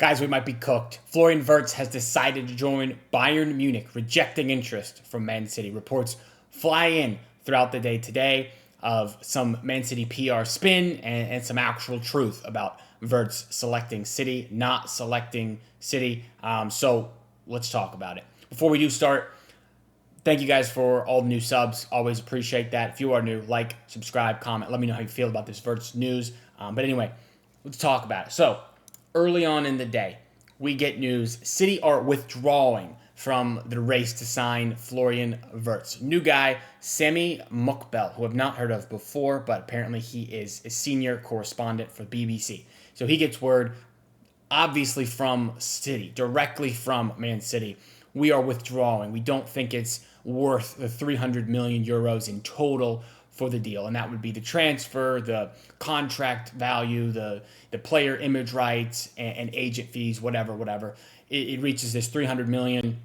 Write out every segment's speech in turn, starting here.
Guys, we might be cooked. Florian Wirtz has decided to join Bayern Munich, rejecting interest from Man City. Reports fly in throughout the day today of some Man City PR spin and some actual truth about Wirtz selecting City, not selecting City. So let's talk about it. Before we do start, thank you guys for all the new subs. Always appreciate that. If you are new, like, subscribe, comment. Let me know how you feel about this Wirtz news. But anyway, let's talk about it. So early on in the day, we get news. City are withdrawing from the race to sign Florian Wirtz. New guy, Sami Mukbel, who I've not heard of before, but apparently he is a senior correspondent for BBC. So he gets word, obviously from City, directly from Man City. We are withdrawing. We don't think it's worth the 300 million euros in total for the deal, and that would be the transfer, the contract value, the player image rights, and agent fees, whatever. It reaches this 300 million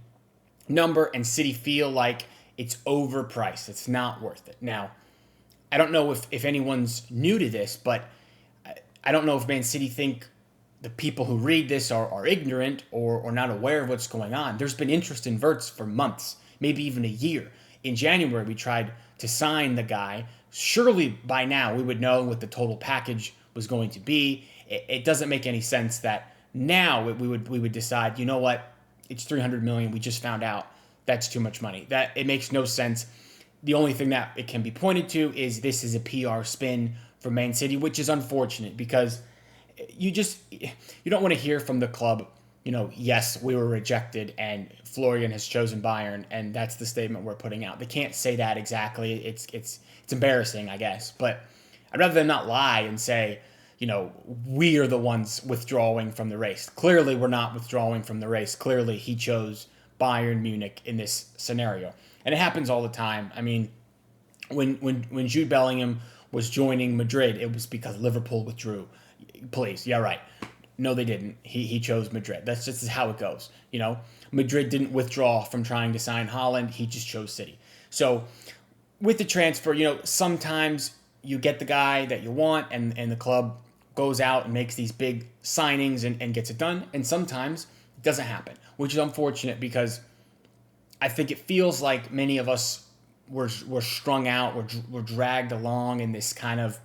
number, and City feel like it's overpriced. It's not worth it. Now, I don't know if anyone's new to this, but I don't know if Man City think the people who read this are ignorant or not aware of what's going on. There's been interest in Wirtz for months, maybe even a year. In January, we tried to sign the guy. Surely by now we would know what the total package was going to be. It doesn't make any sense that now we would decide, you know what, it's 300 million. We just found out that's too much money. That it makes no sense. The only thing that it can be pointed to is this is a PR spin for Man City, which is unfortunate because you don't want to hear from the club, yes, we were rejected and Florian has chosen Bayern, and that's the statement we're putting out. They can't say that exactly. It's embarrassing, I guess. But I'd rather them not lie and say, we are the ones withdrawing from the race. Clearly, we're not withdrawing from the race. Clearly, he chose Bayern Munich in this scenario. And it happens all the time. I mean, when Jude Bellingham was joining Madrid, it was because Liverpool withdrew. Please, yeah, right. No, they didn't. He chose Madrid. That's just how it goes. Madrid didn't withdraw from trying to sign Haaland. He just chose City. So with the transfer, sometimes you get the guy that you want and the club goes out and makes these big signings and gets it done. And sometimes it doesn't happen, which is unfortunate because I think it feels like many of us were strung out, were dragged along in this kind of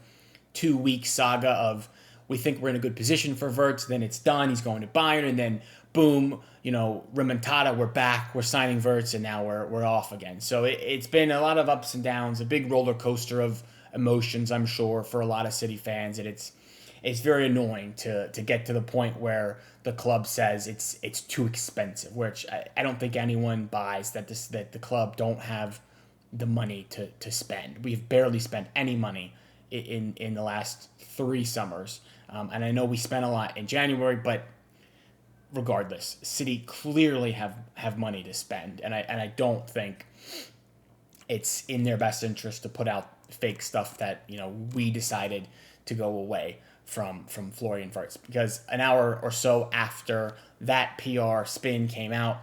2-week saga of we think we're in a good position for Wirtz, then it's done, he's going to Bayern, and then boom, remontada, we're back, we're signing Wirtz, and now we're off again. So it's been a lot of ups and downs, a big roller coaster of emotions, I'm sure, for a lot of City fans, and it's very annoying to get to the point where the club says it's too expensive, which I don't think anyone buys that the club don't have the money to spend. We've barely spent any money in the last 3 summers. And I know we spent a lot in January, but regardless, City clearly have money to spend, and I don't think it's in their best interest to put out fake stuff that we decided to go away from Florian Wirtz, because an hour or so after that PR spin came out,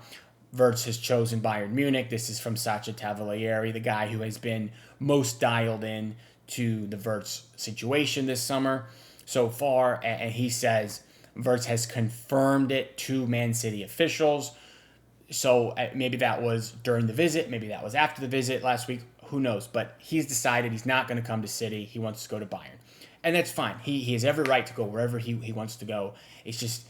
Wirtz has chosen Bayern Munich. This is from Sacha Tavolieri, the guy who has been most dialed in to the Wirtz situation this summer so far, and he says Wirtz has confirmed it to Man City officials. So maybe that was during the visit, maybe that was after the visit last week, who knows, but he's decided he's not going to come to City, he wants to go to Bayern, and that's fine. He has every right to go wherever he wants to go. It's just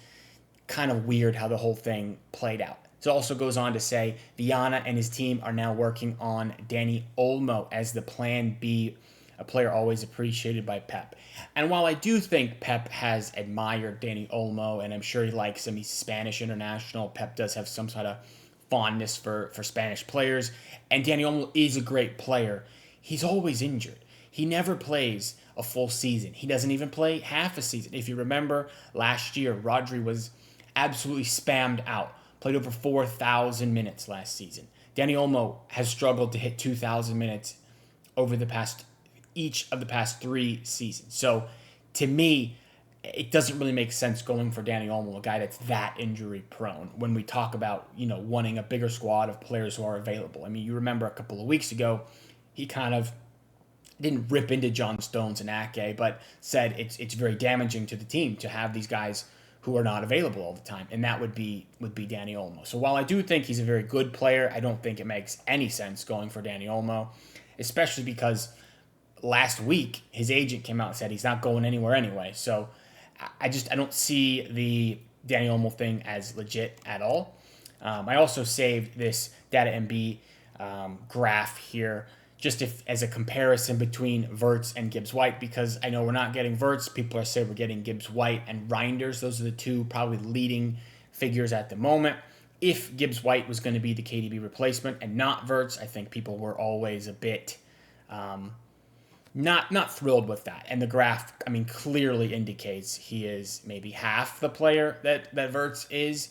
kind of weird how the whole thing played out. It also goes on to say Viana and his team are now working on Dani Olmo as the plan B, a player always appreciated by Pep. And while I do think Pep has admired Dani Olmo, and I'm sure he likes him, he's Spanish international, Pep does have some sort of fondness for Spanish players, and Dani Olmo is a great player. He's always injured. He never plays a full season. He doesn't even play half a season. If you remember, last year, Rodri was absolutely spammed out. Played over 4,000 minutes last season. Dani Olmo has struggled to hit 2,000 minutes over each of the past 3 seasons. So, to me, it doesn't really make sense going for Dani Olmo, a guy that's that injury prone, when we talk about, wanting a bigger squad of players who are available. I mean, you remember a couple of weeks ago, he kind of didn't rip into John Stones and Ake, but said it's very damaging to the team to have these guys who are not available all the time, and that would be Danny Olmo. So while I do think he's a very good player, I don't think it makes any sense going for Danny Olmo, especially because last week his agent came out and said he's not going anywhere anyway. So I don't see the Danny Olmo thing as legit at all. I also saved this Data MB graph here just as a comparison between Wirtz and Gibbs-White, because I know we're not getting Wirtz. People are saying we're getting Gibbs-White and Reinders. Those are the two probably leading figures at the moment. If Gibbs-White was going to be the KDB replacement and not Wirtz, I think people were always a bit not thrilled with that. And the graph, I mean, clearly indicates he is maybe half the player that Wirtz is.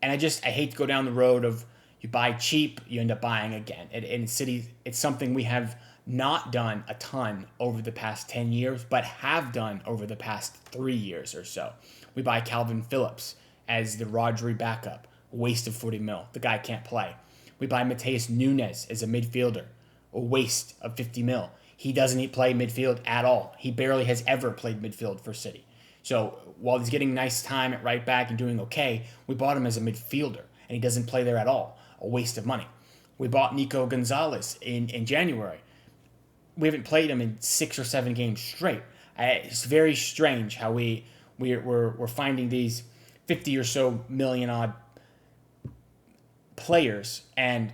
And I hate to go down the road of you buy cheap, you end up buying again. In City, it's something we have not done a ton over the past 10 years, but have done over the past 3 years or so. We buy Calvin Phillips as the Rodri backup, a waste of 40 mil. The guy can't play. We buy Mateus Nunes as a midfielder, a waste of 50 mil. He doesn't play midfield at all. He barely has ever played midfield for City. So while he's getting nice time at right back and doing okay, we bought him as a midfielder, and he doesn't play there at all. A waste of money. We bought Nico Gonzalez in January. We haven't played him in 6 or 7 games straight. It's very strange how we're finding these 50 or so million odd players, and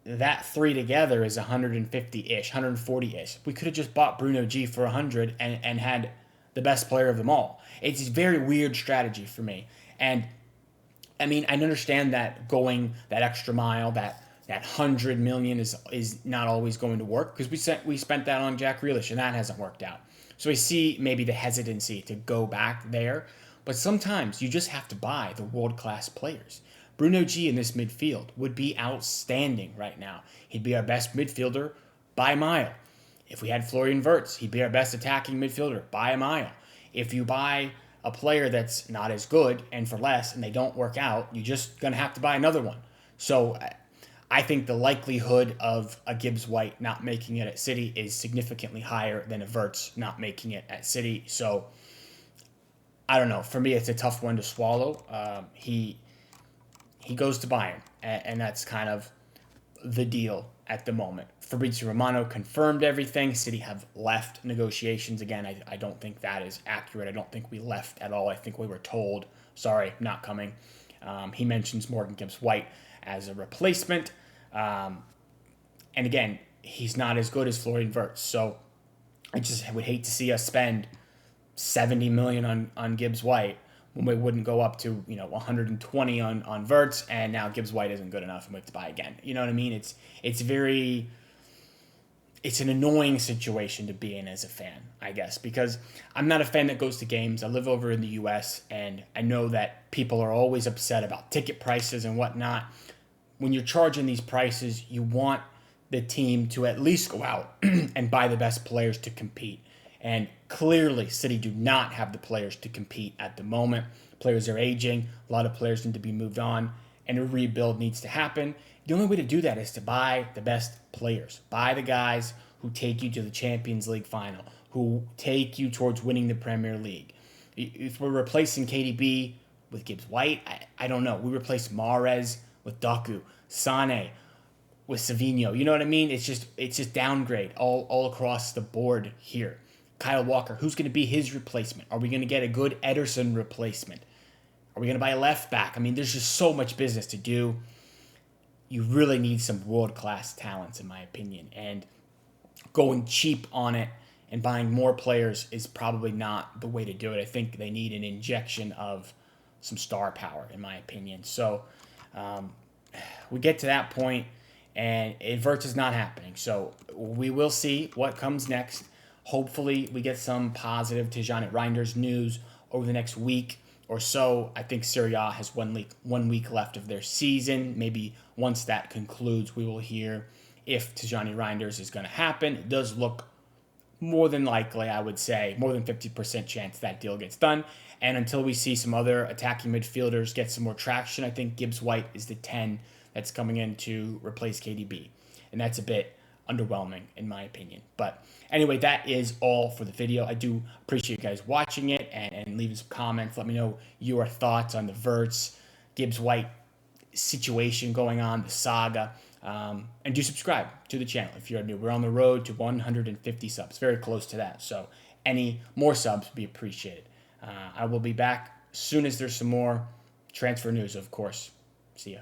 that three together is 150-ish, 140-ish. We could have just bought Bruno G for 100 and had the best player of them all. It's a very weird strategy for me. And I mean, I understand that going that extra mile, that 100 million is not always going to work, because we spent that on Jack Grealish and that hasn't worked out. So I see maybe the hesitancy to go back there, but sometimes you just have to buy the world-class players. Bruno G in this midfield would be outstanding right now. He'd be our best midfielder by a mile. If we had Florian Wirtz, he'd be our best attacking midfielder by a mile. If you buy a player that's not as good and for less and they don't work out, you're just going to have to buy another one. So I think the likelihood of a Gibbs-White not making it at City is significantly higher than a Wirtz not making it at City. So I don't know. For me, it's a tough one to swallow. He goes to Bayern, and that's kind of the deal at the moment. Fabrizio Romano confirmed everything. City have left negotiations. Again, I don't think that is accurate. I don't think we left at all. I think we were told, sorry, not coming. He mentions Morgan Gibbs-White as a replacement. And again, he's not as good as Florian Wirtz. So I would hate to see us spend 70 million on Gibbs-White when we wouldn't go up to 120 on Wirtz, and now Gibbs-White isn't good enough and we have to buy again. You know what I mean? It's an annoying situation to be in as a fan, I guess, because I'm not a fan that goes to games. I live over in the U.S., and I know that people are always upset about ticket prices and whatnot. When you're charging these prices, you want the team to at least go out and buy the best players to compete. And clearly, City do not have the players to compete at the moment. Players are aging. A lot of players need to be moved on, and a rebuild needs to happen. The only way to do that is to buy the best players. Buy the guys who take you to the Champions League final, who take you towards winning the Premier League. If we're replacing KDB with Gibbs-White, I don't know. We replace Mahrez with Doku, Sané with Savinho. You know what I mean? It's just downgrade all across the board here. Kyle Walker, who's going to be his replacement? Are we going to get a good Ederson replacement? Are we going to buy a left back? I mean, there's just so much business to do. You really need some world-class talents, in my opinion. And going cheap on it and buying more players is probably not the way to do it. I think they need an injection of some star power, in my opinion. So we get to that point, and Wirtz is not happening. So we will see what comes next. Hopefully, we get some positive Tijjani Reinders news over the next week or so. I think Serie A has 1 week left of their season. Maybe once that concludes, we will hear if Tijjani Reinders is going to happen. It does look more than likely, I would say, more than 50% chance that deal gets done. And until we see some other attacking midfielders get some more traction, I think Gibbs-White is the 10 that's coming in to replace KDB. And that's a bit underwhelming, in my opinion. But anyway, that is all for the video. I do appreciate you guys watching it. it and leave some comments. Let me know your thoughts on the Wirtz Gibbs White situation going on, the saga. And do subscribe to the channel if you're new. We're on the road to 150 subs, very close to that. So any more subs would be appreciated. I will be back as soon as there's some more transfer news, of course. See ya.